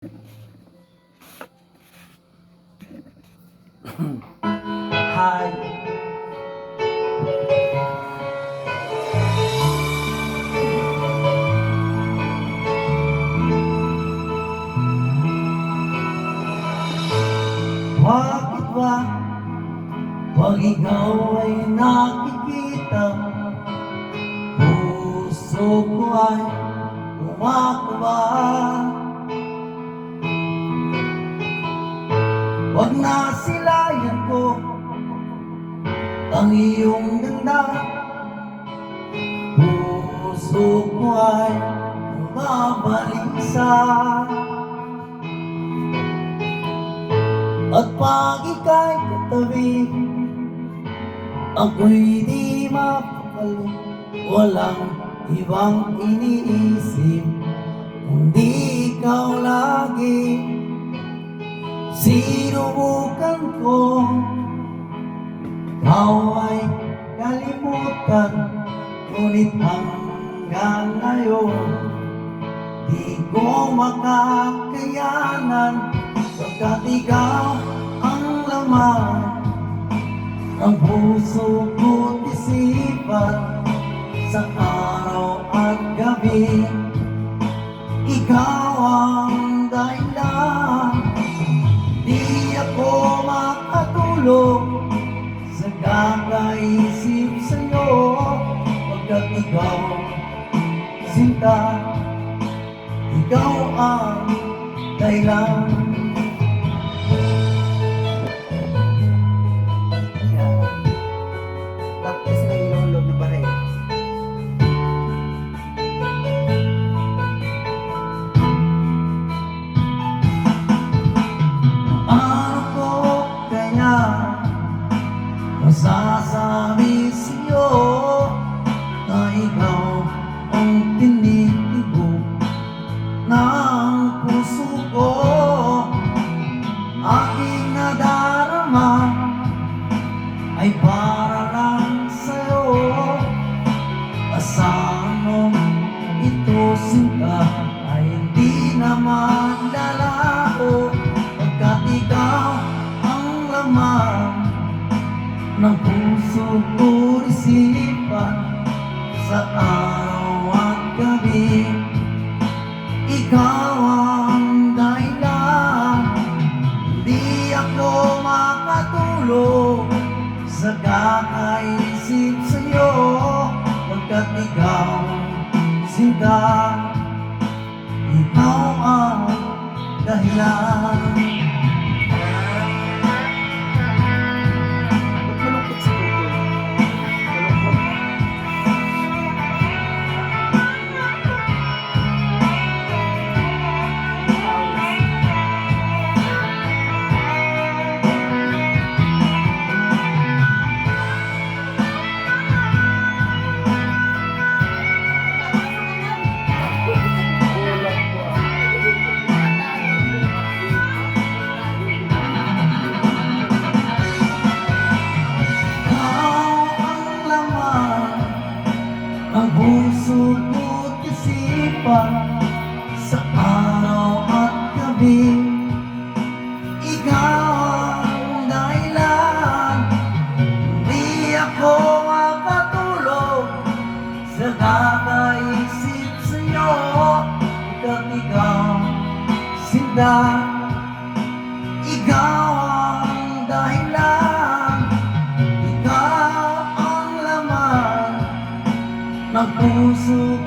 Hi. Bakit ba pag ikaw ay nakikita, puso ko ay kumakaba? Pag nasilayan ko ang iyong ganda, puso ko ay mabalisa. At pag ika'y katabi, ako'y di mapakali. Walang ibang iniisip kundi ikaw lagi. Sinubukan ko ikaw ay kalimutan, ngunit hanggang ngayon di ko makakayanan, pagkat ikaw ang laman ng puso ko't isipan sa araw at gabi. Ikaw ang dahilan, di ako makatulog sa kakaisip sa'yo, pagkat ikaw sinta, ikaw ang dahilan. Tapos na yung loob pa rin. Ano ko kaya masasabi sa'yo na ikaw ang tinitibok ng puso ko? Aking nadarama ay para lang sa'yo. Asahan mo ito, sinta, ay hindi naman lalaho, pagkat ikaw ang laman ng puso ko't isipan sa araw at gabi. Ikaw ang dahilan, di ako makatulog sa kakaisip sa'yo, pagkat ikaw sinta, ikaw ang dahilan. Ang puso ko't isipan sa araw at gabi. Ikaw ang dahilan, di ako makatulog sa kakaisip sa'yo, pagkat ikaw sinta, ikaw ang dahilan, ikaw ang laman ng puso